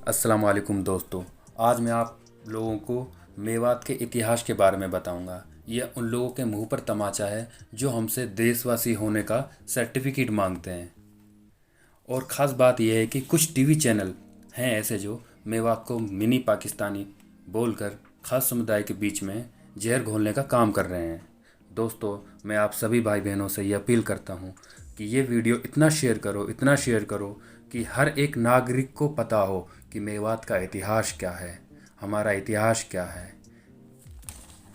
अस्सलाम वालेकुम दोस्तों। आज मैं आप लोगों को मेवात के इतिहास के बारे में बताऊंगा। यह उन लोगों के मुंह पर तमाचा है जो हमसे देशवासी होने का सर्टिफिकेट मांगते हैं। और ख़ास बात यह है कि कुछ टीवी चैनल हैं ऐसे जो मेवात को मिनी पाकिस्तानी बोलकर ख़ास समुदाय के बीच में जहर घोलने का काम कर रहे हैं। दोस्तों, मैं आप सभी भाई बहनों से ये अपील करता हूँ कि ये वीडियो इतना शेयर करो कि हर एक नागरिक को पता हो कि मेवात का इतिहास क्या है, हमारा इतिहास क्या है।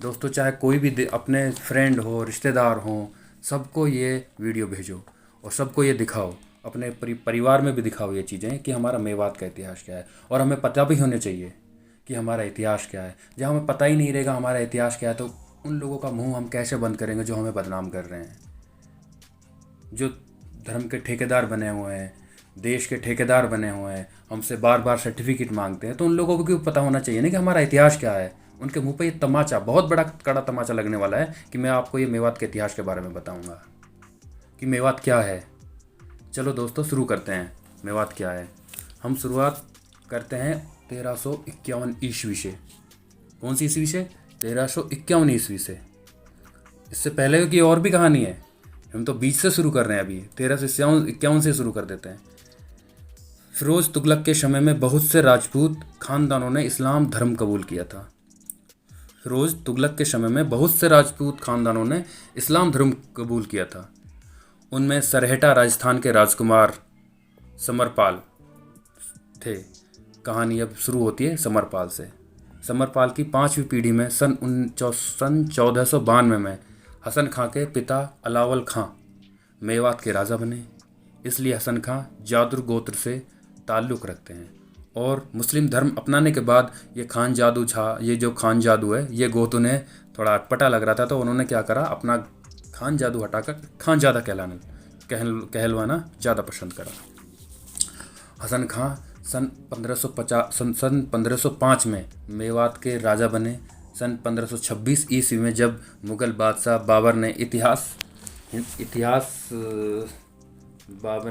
दोस्तों, चाहे कोई भी अपने फ्रेंड हो, रिश्तेदार हो, सबको ये वीडियो भेजो और सबको ये दिखाओ। अपने परिवार में भी दिखाओ ये चीज़ें कि हमारा मेवात का इतिहास क्या है। और हमें पता भी होने चाहिए कि हमारा इतिहास क्या है। जब हमें पता ही नहीं रहेगा हमारा इतिहास क्या है तो उन लोगों का मुंह हम कैसे बंद करेंगे जो हमें बदनाम कर रहे हैं, जो धर्म के ठेकेदार बने हुए हैं, देश के ठेकेदार बने हुए हैं, हमसे बार बार सर्टिफिकेट मांगते हैं। तो उन लोगों को भी पता होना चाहिए ना कि हमारा इतिहास क्या है। उनके मुंह पे ये तमाचा, बहुत बड़ा कड़ा तमाचा लगने वाला है कि मैं आपको ये मेवात के इतिहास के बारे में बताऊंगा कि मेवात क्या है। चलो दोस्तों, शुरू करते हैं। मेवात क्या है, हम शुरुआत करते हैं 1351 ईस्वी से। कौन सी ईस्वी से? 1351 ईस्वी से। इससे पहले की और भी कहानी है, हम तो बीच से शुरू कर रहे हैं। अभी 1351 से शुरू कर देते हैं। फिरोज तुगलक के समय में बहुत से राजपूत खानदानों ने इस्लाम धर्म कबूल किया था। फिरोज तुगलक के समय में बहुत से राजपूत खानदानों ने इस्लाम धर्म कबूल किया था। उनमें सरहेटा राजस्थान के राजकुमार समरपाल थे। कहानी अब शुरू होती है समरपाल से। समरपाल की 5वीं पीढ़ी में सन 1492 में हसन खां के पिता अलावल खां मेवात के राजा बने। इसलिए हसन खां जादुर गोत्र से ताल्लुक़ रखते हैं और मुस्लिम धर्म अपनाने के बाद ये जो खान जादू है, ये गोत्र उन्हें थोड़ा अटपटा लग रहा था। तो उन्होंने क्या करा, अपना खान जादू हटाकर खानजादा कहलवाना ज़्यादा पसंद करा। हसन खां सन 1505 में मेवात के राजा बने। सन 1526 ईस्वी में जब मुग़ल बादशाह बाबर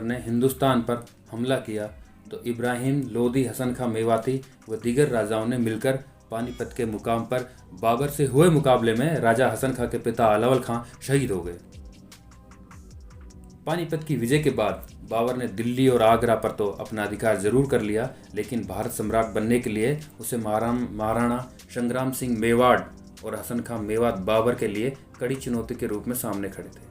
ने हिंदुस्तान पर हमला किया तो इब्राहिम लोदी हसन खां मेवाती व दीगर राजाओं ने मिलकर पानीपत के मुकाम पर बाबर से हुए मुकाबले में राजा हसन खां के पिता अलावल खां शहीद हो गए। पानीपत की विजय के बाद बाबर ने दिल्ली और आगरा पर तो अपना अधिकार जरूर कर लिया, लेकिन भारत सम्राट बनने के लिए उसे महाराणा संग्राम सिंह मेवाड़ और हसन खां मेवात बाबर के लिए कड़ी चुनौती के रूप में सामने खड़े थे।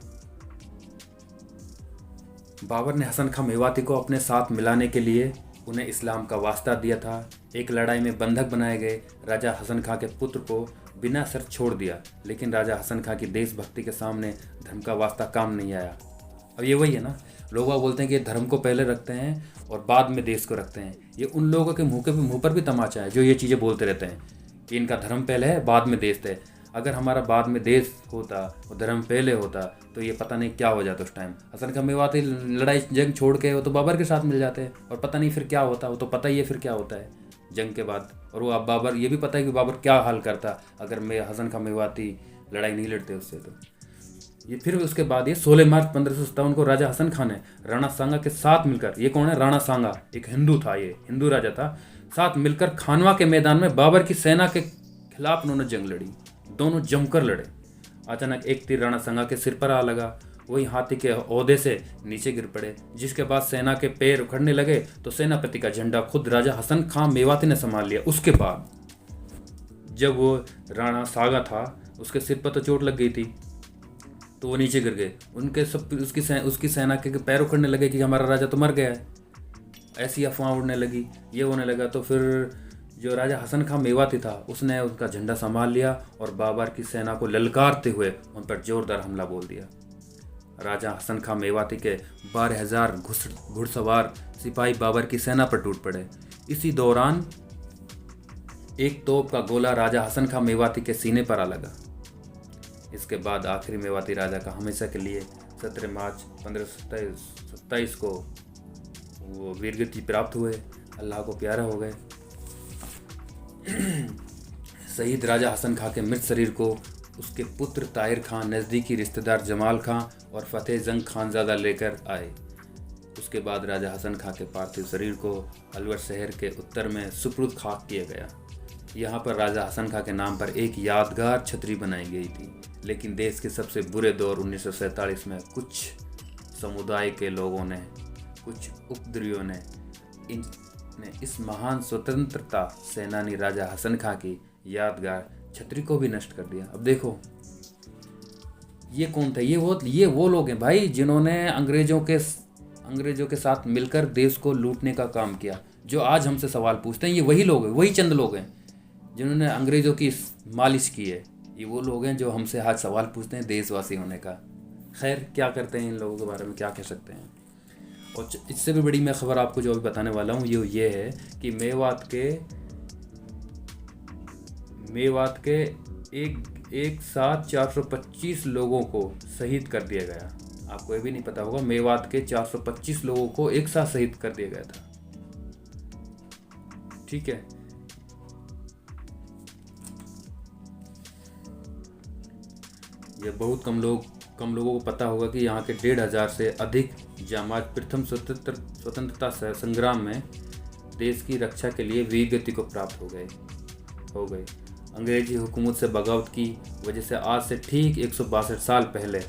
बाबर ने हसन खां मेवाती को अपने साथ मिलाने के लिए उन्हें इस्लाम का वास्ता दिया था। एक लड़ाई में बंधक बनाए गए राजा हसन खां के पुत्र को बिना शर्त छोड़ दिया, लेकिन राजा हसन खां की देशभक्ति के सामने धर्म का वास्ता काम नहीं आया। अब ये वही है ना, लोग बोलते हैं कि धर्म को पहले रखते हैं और बाद में देश को रखते हैं। ये उन लोगों के मुंह पर भी तमाचा है जो ये चीज़ें बोलते रहते हैं कि इनका धर्म पहले है, बाद में देश है। अगर हमारा बाद में देश होता और धर्म पहले होता तो ये पता नहीं क्या हो जाता उस टाइम। हसन खां मेवाती लड़ाई जंग छोड़ के वो तो बाबर के साथ मिल जाते और पता नहीं फिर क्या होता। वो तो पता ही है फिर क्या होता है जंग के बाद। और वो अब बाबर, ये भी पता है कि बाबर क्या हाल करता अगर हसन खां मेवाती लड़ाई नहीं लड़ते उससे। तो ये फिर उसके बाद ये 16 मार्च 1557 को राजा हसन खां ने राणा सांगा के साथ मिलकर, ये कौन है? राणा सांगा एक हिंदू था, ये हिंदू राजा था, साथ मिलकर खानवा के मैदान में बाबर की सेना के खिलाफ उन्होंने जंग लड़ी। दोनों जमकर लड़े। अचानक एक तीर राणा सांगा के सिर पर आ लगा। वही हाथी के ओहदे से नीचे गिर पड़े, जिसके बाद सेना के पैर उखड़ने लगे तो सेनापति का झंडा खुद राजा हसन खां मेवाती ने संभाल लिया। उसके बाद जब वो राणा सांगा था, उसके सिर पर तो चोट लग गई थी तो वो नीचे गिर गए। उसकी सेना के पैर उखड़ने लगे कि हमारा राजा तो मर गया है। ऐसी अफवाह उड़ने लगी, ये होने लगा। तो फिर जो राजा हसन खां मेवाती था उसने उसका झंडा संभाल लिया और बाबर की सेना को ललकारते हुए उन पर जोरदार हमला बोल दिया। राजा हसन खां मेवाती के 12,000 घुड़सवार सिपाही बाबर की सेना पर टूट पड़े। इसी दौरान एक तोप का गोला राजा हसन खां मेवाती के सीने पर आ लगा। इसके बाद आखिरी मेवाती राजा का हमेशा के लिए 17 मार्च 1527 को वो वीरगति प्राप्त हुए, अल्लाह को प्यारे हो गए। शहीद राजा हसन खां के मृत शरीर को उसके पुत्र ताहिर खां, नज़दीकी रिश्तेदार जमाल खां और फतेह जंग खानजादा लेकर आए। उसके बाद राजा हसन खां के पार्थिव शरीर को अलवर शहर के उत्तर में सुपुर्द खाक किया गया। यहाँ पर राजा हसन खां के नाम पर एक यादगार छतरी बनाई गई थी। लेकिन देश के सबसे बुरे दौर 1947 में कुछ समुदाय के लोगों ने, कुछ उपद्रवियों ने इस महान स्वतंत्रता सेनानी राजा हसन खां की यादगार छतरी को भी नष्ट कर दिया। अब देखो ये कौन थे? ये वो लोग हैं भाई जिन्होंने अंग्रेजों के साथ मिलकर देश को लूटने का काम किया। जो आज हमसे सवाल पूछते हैं ये वही लोग हैं, वही चंद लोग हैं जिन्होंने अंग्रेजों की मालिश की है। ये वो लोग हैं जो हमसे आज सवाल पूछते हैं देशवासी होने का। खैर क्या करते हैं इन लोगों के बारे में क्या कह सकते हैं। और इससे भी बड़ी मैं खबर आपको जो अभी बताने वाला हूँ ये है कि मेवात के एक साथ 425 लोगों को शहीद कर दिया गया। आपको ये भी नहीं पता होगा, मेवात के 425 लोगों को एक साथ शहीद कर दिया गया था। ठीक है, ये बहुत कम लोगों को पता होगा कि यहाँ के 1500 से अधिक जांबाज प्रथम स्वतंत्रता संग्राम में देश की रक्षा के लिए वीरगति को प्राप्त हो गए। अंग्रेजी हुकूमत से बगावत की वजह से आज से ठीक 162 साल पहले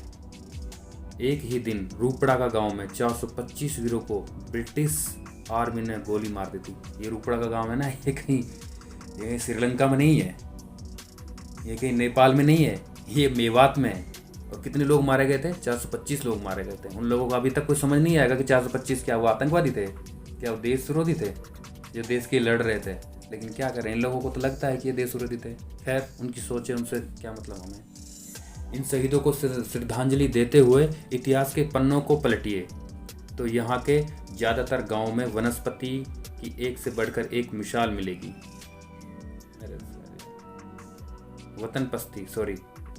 एक ही दिन रूपड़ा का गांव में 425 वीरों को ब्रिटिश आर्मी ने गोली मार दी थी। ये रूपड़ा का गांव है ना, ये कहीं श्रीलंका में नहीं है, ये कहीं नेपाल में नहीं है, ये मेवात में है। और कितने लोग मारे गए थे? 425 लोग मारे गए थे। उन लोगों को अभी तक कुछ समझ नहीं आएगा कि 425 क्या वो आतंकवादी थे, क्या वो देश विरोधी थे जो देश के लड़ रहे थे। लेकिन क्या करें, इन लोगों को तो लगता है कि ये देश विरोधी थे। खैर उनकी सोच है, उनसे क्या मतलब हमें। इन शहीदों को श्रद्धांजलि देते हुए इतिहास के पन्नों को पलटिए तो यहाँ के ज़्यादातर गाँव में वनस्पति की एक से बढ़कर एक मिसाल मिलेगी।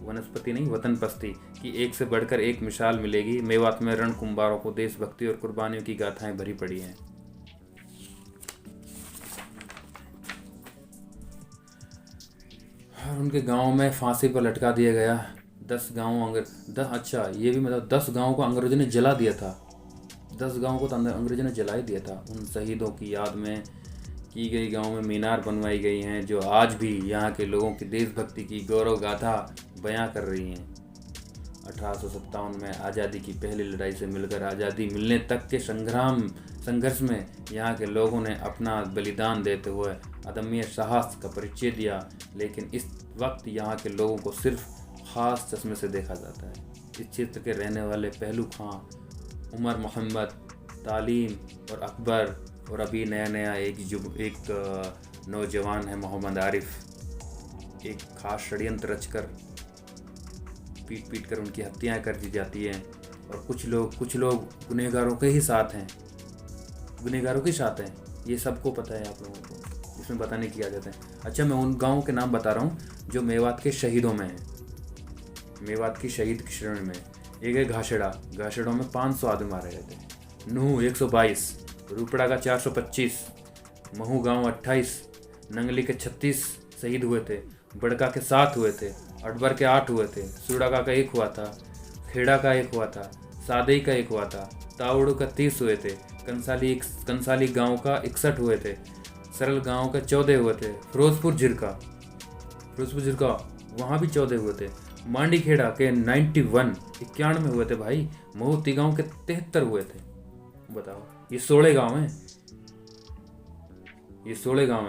वनस्पति नहीं, वतन पस्ती की एक से बढ़कर एक मिसाल मिलेगी। मेवात में रण कुंभारों को देशभक्ति और कुर्बानियों की गाथाएं भरी पड़ी हैं। और उनके गांव में फांसी पर लटका दिया गया। 10 गांवों को अंग्रेजों ने जला दिया था। 10 गांवों को तो अंग्रेजों ने जला ही दिया था। उन शहीदों की याद में की गई गांव में मीनार बनवाई गई हैं जो आज भी यहाँ के लोगों की देशभक्ति की गौरव गाथा बयां कर रही हैं। 1857 में आज़ादी की पहली लड़ाई से मिलकर आज़ादी मिलने तक के संघर्ष में यहाँ के लोगों ने अपना बलिदान देते हुए अदम्य साहस का परिचय दिया। लेकिन इस वक्त यहाँ के लोगों को सिर्फ खास चश्मे से देखा जाता है। इस क्षेत्र के रहने वाले पहलू खां, उमर मोहम्मद, तालीम और अकबर और अभी नया एक नौजवान है मोहम्मद आरिफ, एक खास षड्यंत्र रचकर पीट कर उनकी हत्याएं कर दी जाती हैं। और कुछ लोग गुनहगारों के साथ हैं। ये सबको पता है आप लोगों को, इसमें बताने की आदत है। अच्छा, मैं उन गाँवों के नाम बता रहा हूँ जो मेवात के शहीदों में हैं, मेवात की शहीद की श्रेणी में। एक है घाशेड़ा में 500 आदमी मारे गए थे। नूह 122, रूपड़ा का 425, महू गांव 28, नंगली के 36 शहीद हुए थे, बड़का के 7 हुए थे, अडबर के 8 हुए थे, सुड़ाका का 1 हुआ था, खेड़ा का 1 हुआ था, सादई का 1 हुआ था, तावड़ू का 30 हुए थे, कंसाली गांव का 61 हुए थे, सरल गांव का 14 हुए थे, फिरोजपुर झिरका वहाँ भी 14 हुए थे, मांडी खेड़ा के 91 हुए थे भाई, महूती गांव के 73 हुए थे। बताओ, ये 16 गांव हैं,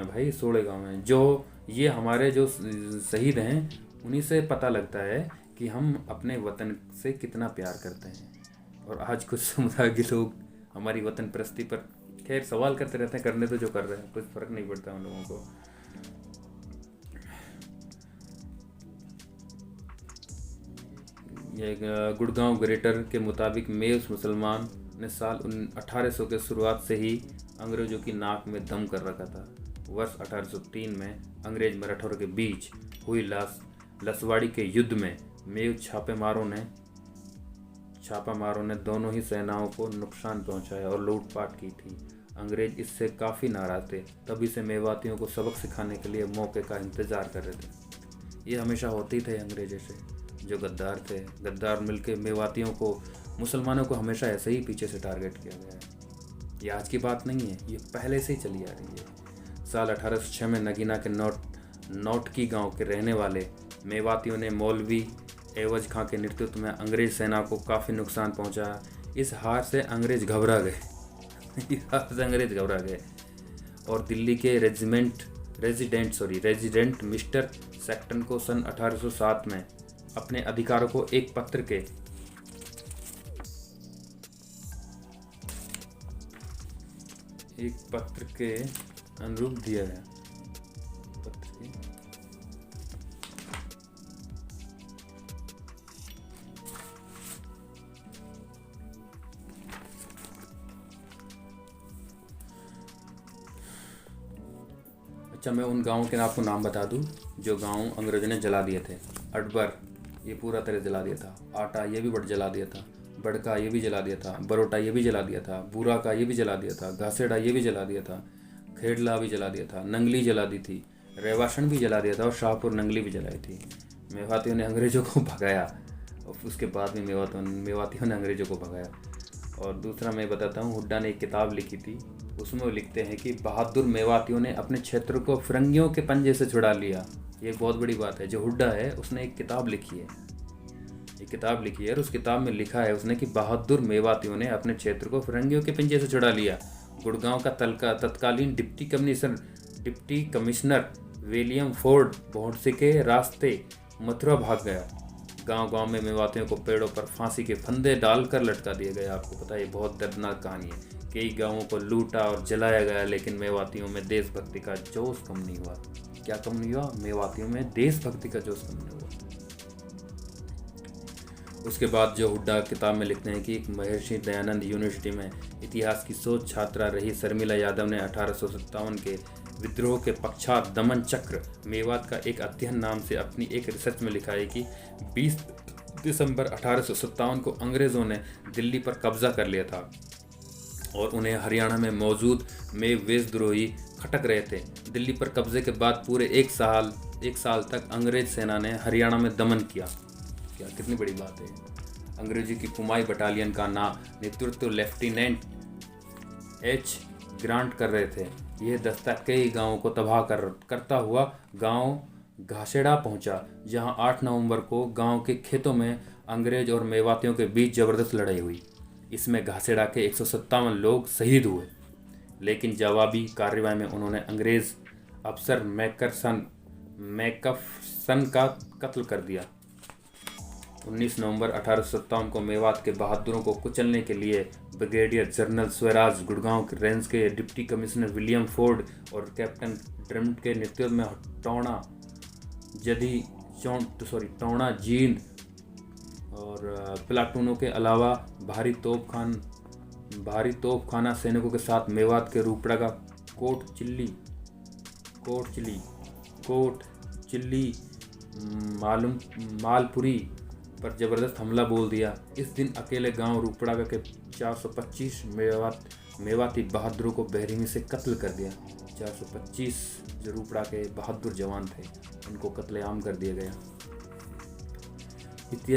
भाई 16 गांव हैं। जो ये हमारे जो शहीद हैं उन्हीं से पता लगता है कि हम अपने वतन से कितना प्यार करते हैं। और आज कुछ समुदाय के लोग हमारी वतन परस्ती पर खैर सवाल करते रहते हैं, करने तो जो कर रहे हैं, कुछ फर्क नहीं पड़ता उन लोगों को। ये गुड़गांव ग्रेटर के मुताबिक मेव मुसलमान ने साल 1800 के शुरुआत से ही अंग्रेजों की नाक में दम कर रखा था। वर्ष 1803 में अंग्रेज मराठों के बीच हुई लसवाड़ी के युद्ध में मेव छापामारों ने दोनों ही सेनाओं को नुकसान पहुंचाया और लूटपाट की थी। अंग्रेज इससे काफ़ी नाराज थे, तभी से मेवातियों को सबक सिखाने के लिए मौके का इंतज़ार कर रहे थे। ये हमेशा होते ही थे अंग्रेजों से, जो गद्दार थे। गद्दार मिलके मेवातियों को मुसलमानों को हमेशा ऐसे ही पीछे से टारगेट किया गया है। ये आज की बात नहीं है, ये पहले से ही चली आ रही है। साल 1806 में नगीना के नौटकी गांव के रहने वाले मेवातियों ने मौलवी एवज खां के नेतृत्व में अंग्रेज सेना को काफ़ी नुकसान पहुंचाया। इस हार से अंग्रेज घबरा गए और दिल्ली के रेजिडेंट मिस्टर सेक्टन को सन 1807 में अपने अधिकारों को एक पत्र के अनुरूप दिया गया। अच्छा, मैं उन गाँवों के आपको नाम बता दूं जो गांव अंग्रेजों ने जला दिए थे। अडबर ये पूरा तरह जला दिया था, आटा ये भी जला दिया था, बड़का ये भी जला दिया था, बरोटा ये भी जला दिया था, बूरा का ये भी जला दिया था, घासेड़ा ये भी जला दिया था, खेड़ला भी जला दिया था, नंगली जला दी थी, रेवाशन भी जला दिया था और शाहपुर नंगली भी जलाई थी। मेवातियों ने अंग्रेज़ों को भगाया और उसके बाद में मेवातियों ने अंग्रेज़ों को भगाया। और दूसरा मैं बताता हूँ, हुड्डा ने एक किताब लिखी थी, उसमें वो लिखते हैं कि बहादुर मेवातियों ने अपने क्षेत्र को फिरंगियों के पंजे से छुड़ा लिया। ये बहुत बड़ी बात है। जो हुड्डा है उसने एक किताब लिखी है, और उस किताब में लिखा है उसने कि बहादुर मेवातियों ने अपने क्षेत्र को फिरंगियों के पंजे से छुड़ा लिया। गुड़गांव का तत्कालीन डिप्टी कमिश्नर विलियम फोर्ड भोंडसे के रास्ते मथुरा भाग गया। गांव में मेवातियों को पेड़ों पर फांसी के फंदे डालकर लटका दिए गए। आपको पता है, ये बहुत दर्दनाक कहानी है। कई गांवों को लूटा और जलाया गया, लेकिन मेवातियों में देशभक्ति का जोश कम नहीं हुआ। क्या कम नहीं हुआ? मेवातियों में देशभक्ति का जोश कम नहीं हुआ। उसके बाद जो हुड्डा किताब में लिखते हैं कि एक महर्षि दयानंद यूनिवर्सिटी में इतिहास की शोध छात्रा रही शर्मिला यादव ने 1857 के विद्रोह के पश्चात दमन चक्र मेवात का एक अध्ययन नाम से अपनी एक रिसर्च में लिखा है कि 20 दिसंबर 1857 को अंग्रेज़ों ने दिल्ली पर कब्जा कर लिया था और उन्हें हरियाणा में मौजूद वेशद्रोही खटक रहे थे। दिल्ली पर कब्जे के बाद पूरे एक साल तक अंग्रेज सेना ने हरियाणा में दमन किया। क्या कितनी बड़ी बात है। अंग्रेजी की कुमाई बटालियन का नेतृत्व लेफ्टिनेंट एच ग्रांट कर रहे थे। यह दस्ता कई गांवों को तबाह करता हुआ गांव घासेड़ा पहुंचा, जहां 8 नवंबर को गांव के खेतों में अंग्रेज और मेवातियों के बीच जबरदस्त लड़ाई हुई। इसमें घासेड़ा के 157 लोग शहीद हुए, लेकिन जवाबी कार्रवाई में उन्होंने अंग्रेज अफसर मैकफसन का कत्ल कर दिया। 19 नवंबर 1857 को मेवात के बहादुरों को कुचलने के लिए ब्रिगेडियर जनरल स्वराज, गुड़गांव के रेंज के डिप्टी कमिश्नर विलियम फोर्ड और कैप्टन ड्रम्ट के नेतृत्व में टोणा जींद और प्लाटूनों के अलावा भारी तोपखाना सैनिकों के साथ मेवात के रूपड़ा का कोट चिल्ली मालपुरी पर जबरदस्त हमला बोल दिया। इस दिन अकेले गांव रूपड़ा के 425 मेवाती बहादुरों को बेरहमी से कत्ल कर दिया। 425 जो रूपड़ा के बहादुर जवान थे, उनको कत्लेआम कर दिया गया।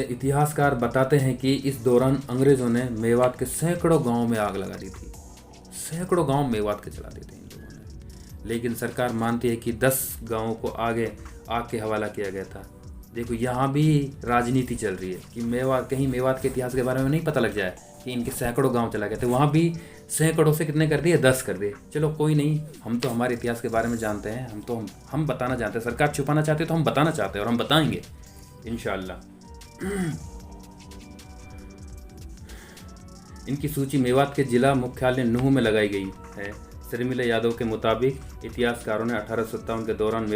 इतिहासकार बताते हैं कि इस दौरान अंग्रेजों ने मेवात के सैकड़ों गांवों में आग लगा दी थी। सैकड़ों गांव मेवात के जला दिए थे इन लोगों ने। लेकिन सरकार मानती है कि 10 गांवों को आग के हवाला किया गया था। देखो, यहाँ भी राजनीति चल रही है कि मेवात के इतिहास के बारे में नहीं पता लग जाए कि इनके सैकड़ों गांव चला गए थे। वहाँ भी सैकड़ों से कितने कर दिए? 10 कर दिए। चलो कोई नहीं, हम तो हमारे इतिहास के बारे में जानते हैं, हम बताना चाहते हैं। सरकार छुपाना चाहती है तो हम बताना चाहते हैं और हम बताएंगे इंशाअल्लाह। इनकी सूची मेवात के जिला मुख्यालय नूह में लगाई गई है। शर्मिला यादव के मुताबिक इतिहासकारों ने 1857 के दौरान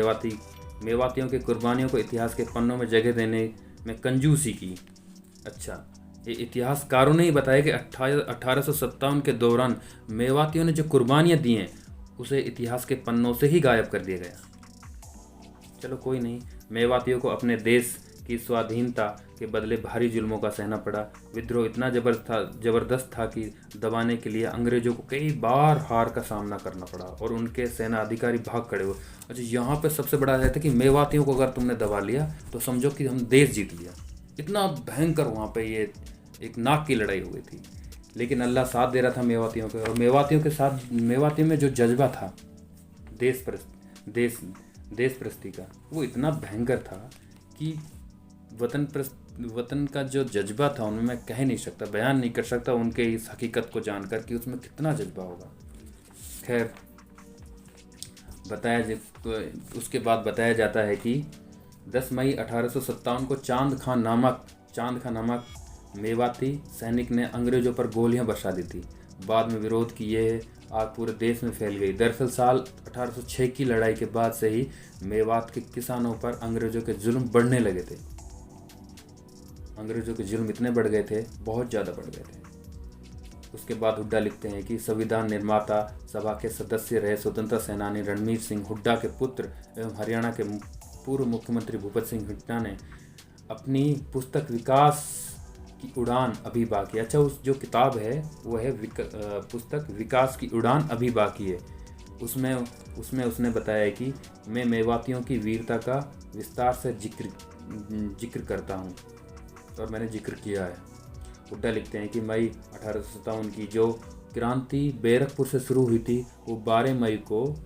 मेवातियों की कुर्बानियों को इतिहास के पन्नों में जगह देने में कंजूसी की। अच्छा, ये इतिहासकारों ने ही बताया कि 1857 के दौरान मेवातियों ने जो कुर्बानियाँ दी हैं उसे इतिहास के पन्नों से ही गायब कर दिया गया। चलो कोई नहीं, मेवातियों को अपने देश की स्वाधीनता के बदले भारी जुल्मों का सहना पड़ा। विद्रोह इतना जबरदस्त था कि दबाने के लिए अंग्रेजों को कई बार हार का सामना करना पड़ा और उनके सेना अधिकारी भाग खड़े हुए। अच्छा, यहाँ पे सबसे बड़ा है कि मेवातियों को अगर तुमने दबा लिया तो समझो कि हम देश जीत लिया। इतना भयंकर वहाँ पे ये एक नाक की लड़ाई हो गई थी। लेकिन अल्लाह साथ दे रहा था मेवातियों के, और मेवातियों में जो जज्बा था देश प्रस्ती का, वो इतना भयंकर था कि वतन का जो जज्बा था उनमें मैं कह नहीं सकता, बयान नहीं कर सकता उनके इस हकीकत को जानकर कि उसमें कितना जज्बा होगा। खैर, उसके बाद बताया जाता है कि 10 मई 1857 को चांद खां नामक मेवाती सैनिक ने अंग्रेजों पर गोलियां बरसा दी थी। बाद में विरोध की यह आग पूरे देश में फैल गई। दरअसल साल 1806 की लड़ाई के बाद से ही मेवात के किसानों पर अंग्रेजों के जुल्म बढ़ने लगे थे। अंग्रेजों के जुल्म इतने बढ़ गए थे, बहुत ज़्यादा बढ़ गए थे। उसके बाद हुड्डा लिखते हैं कि संविधान निर्माता सभा के सदस्य रहे स्वतंत्रता सेनानी रणवीर सिंह हुड्डा के पुत्र एवं हरियाणा के पूर्व मुख्यमंत्री भूपत सिंह हुड्डा ने अपनी पुस्तक विकास की उड़ान अभी बाकी, अच्छा उस जो किताब है वो है पुस्तक विकास की उड़ान अभी बाकी है, उसमें उसने बताया कि मैं मेवातियों की वीरता का विस्तार से जिक्र करता हूँ, और मैंने जिक्र किया है। हुड्डा लिखते हैं कि मई 1857 की जो क्रांति बैरकपुर से शुरू हुई थी वो 12 मई को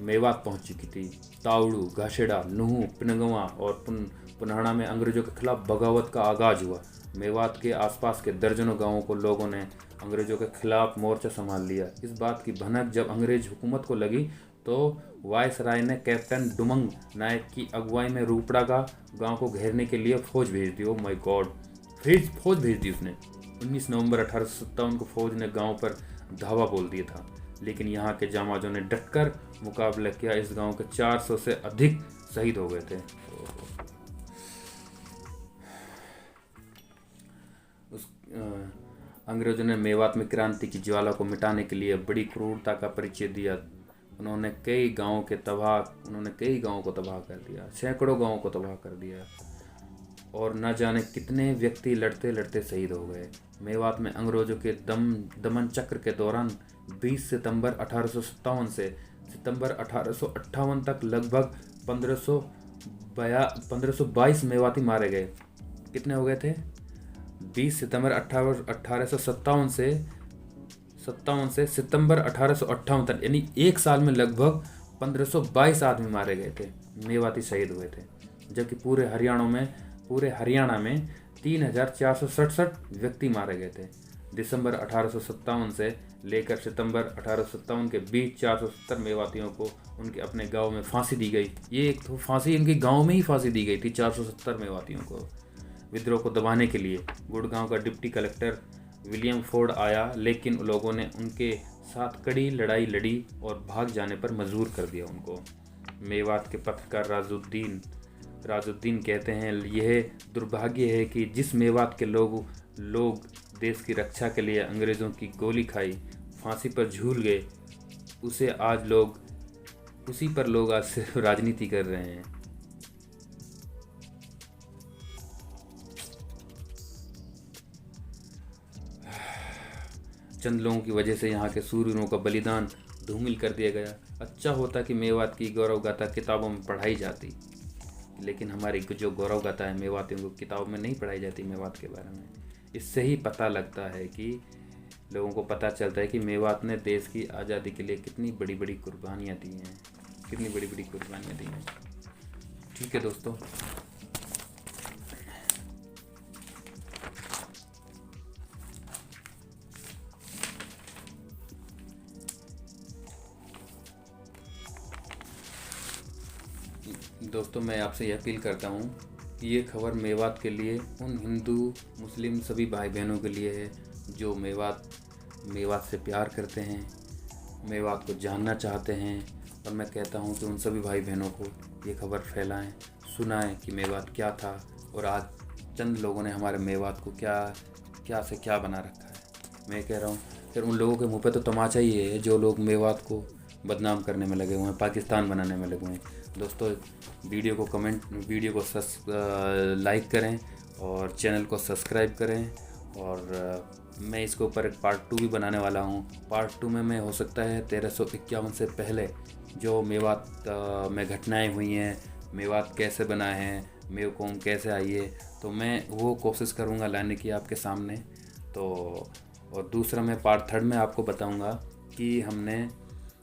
मेवात पहुंच चुकी थी। तावड़ू, घाशेड़ा, नुहू, पिनगवा और पुन्हाड़ा में अंग्रेजों के खिलाफ बगावत का आगाज हुआ। मेवात के आसपास के दर्जनों गांवों को लोगों ने अंग्रेजों के खिलाफ मोर्चा संभाल लिया। इस बात की भनक जब अंग्रेज हुकूमत को लगी तो वायसराय ने कैप्टन डुमंग नायक की अगुवाई में रूपड़ा का गांव को घेरने के लिए फौज भेज दी। ओ माय गॉड, फौज भेज दी उसने। 19 नवंबर 1857 को फौज ने गांव पर धावा बोल दिया था, लेकिन यहाँ के जामाजों ने डटकर मुकाबला किया। इस गांव के 400 से अधिक शहीद हो गए थे। अंग्रेजों ने मेवात में क्रांति की ज्वाला को मिटाने के लिए बड़ी क्रूरता का परिचय दिया। उन्होंने कई गांवों को तबाह कर दिया, सैकड़ों गांवों को तबाह कर दिया, और न जाने कितने व्यक्ति लड़ते लड़ते शहीद हो गए। मेवात में अंग्रेजों के दमन चक्र के दौरान 20 सितंबर 1857 से सितंबर 1858 तक लगभग 1522 मेवाती मारे गए। कितने हो गए थे? 20 सितंबर 1857 से सितंबर 1858 तक, यानी एक साल में लगभग 1522 आदमी मारे गए थे, मेवाती शहीद हुए थे। जबकि पूरे हरियाणा में 3467 व्यक्ति मारे गए थे। दिसंबर 1857 से लेकर सितंबर 1857 के बीच 470 मेवातियों को उनके अपने गांव में फांसी दी गई। ये एक तो फांसी इनके गांव में ही फांसी दी गई थी 470 मेवातियों को। विद्रोह को दबाने के लिए गुड़गांव का डिप्टी कलेक्टर विलियम फोर्ड आया, लेकिन लोगों ने उनके साथ कड़ी लड़ाई लड़ी और भाग जाने पर मजबूर कर दिया उनको। मेवात के पत्रकार राजुद्दीन कहते हैं, यह दुर्भाग्य है कि जिस मेवात के लोग देश की रक्षा के लिए अंग्रेज़ों की गोली खाई, फांसी पर झूल गए, उसी पर लोग आज सिर्फ राजनीति कर रहे हैं। चंद लोगों की वजह से यहाँ के सूरवीरों का बलिदान धूमिल कर दिया गया। अच्छा होता कि मेवात की गौरव गाथा किताबों में पढ़ाई जाती, लेकिन हमारी जो गौरव गाथा है मेवातियों को किताबों में नहीं पढ़ाई जाती मेवात के बारे में। इससे ही पता लगता है कि लोगों को पता चलता है कि मेवात ने देश की आज़ादी के लिए कितनी बड़ी बड़ी कुर्बानियाँ दी हैं, ठीक है दोस्तों, मैं आपसे यह अपील करता हूँ कि ये खबर मेवात के लिए, उन हिंदू मुस्लिम सभी भाई बहनों के लिए है जो मेवात से प्यार करते हैं, मेवात को जानना चाहते हैं। और मैं कहता हूँ कि उन सभी भाई बहनों को ये खबर फैलाएं, सुनाएं कि मेवात क्या था, और आज चंद लोगों ने हमारे मेवात को क्या से क्या बना रखा है। मैं कह रहा हूँ फिर उन लोगों के मुँह पे तो तमाचा ही है जो लोग मेवात को बदनाम करने में लगे हुए हैं, पाकिस्तान बनाने में लगे हुए हैं। दोस्तों, वीडियो को लाइक करें और चैनल को सब्सक्राइब करें, और मैं इसके ऊपर एक पार्ट 2 भी बनाने वाला हूँ। पार्ट 2 में मैं हो सकता है 1351 से पहले जो मेवात में घटनाएं हुई हैं, मेवात कैसे बना है, मेवकोम कैसे आई है, तो मैं वो कोशिश करूँगा लाने की आपके सामने। तो और दूसरा मैं पार्ट 3 में आपको बताऊँगा कि हमने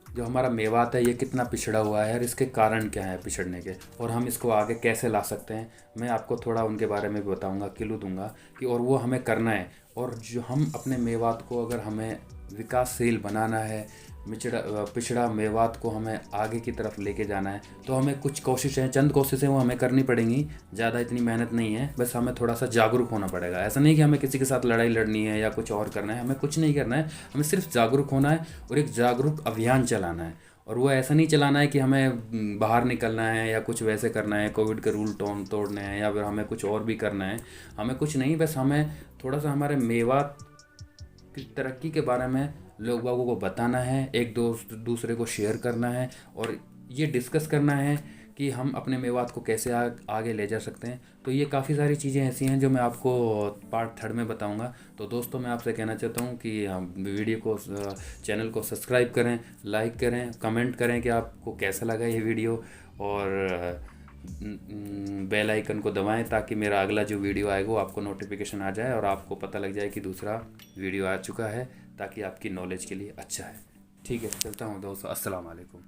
जो हमारा मेवात है ये कितना पिछड़ा हुआ है और इसके कारण क्या है पिछड़ने के, और हम इसको आगे कैसे ला सकते हैं। मैं आपको थोड़ा उनके बारे में भी बताऊंगा, क्लू दूंगा कि और वो हमें करना है। और जो हम अपने मेवात को अगर हमें विकासशील बनाना है, पिछड़ा मेवात को हमें आगे की तरफ लेके जाना है, तो हमें कुछ कोशिशें, चंद कोशिशें वो हमें करनी पड़ेंगी। ज़्यादा इतनी मेहनत नहीं है, बस हमें थोड़ा सा जागरूक होना पड़ेगा। ऐसा नहीं कि हमें किसी के साथ लड़ाई लड़नी है या कुछ और करना है, हमें कुछ नहीं करना है, हमें सिर्फ जागरूक होना है और एक जागरूक अभियान चलाना है। और वो ऐसा नहीं चलाना है कि हमें बाहर निकलना है या कुछ वैसे करना है, कोविड के रूल तोड़ने हैं या फिर हमें कुछ और भी करना है। हमें कुछ नहीं, बस हमें थोड़ा सा हमारे मेवात की तरक्की के बारे में लोग बागों को बताना है, एक दूसरे को शेयर करना है और ये डिस्कस करना है कि हम अपने मेवात को कैसे आगे ले जा सकते हैं। तो ये काफ़ी सारी चीज़ें ऐसी हैं जो मैं आपको पार्ट 3 में बताऊंगा। तो दोस्तों, मैं आपसे कहना चाहता हूँ कि हम वीडियो को, चैनल को सब्सक्राइब करें, लाइक करें, कमेंट करें कि आपको कैसा लगा ये वीडियो, और बेल आइकन को दबाएं ताकि मेरा अगला जो वीडियो आएगा वो आपको नोटिफिकेशन आ जाए और आपको पता लग जाए कि दूसरा वीडियो आ चुका है, ताकि आपकी नॉलेज के लिए अच्छा है। ठीक है, चलता हूँ दोस्तों, अस्सलाम वालेकुम।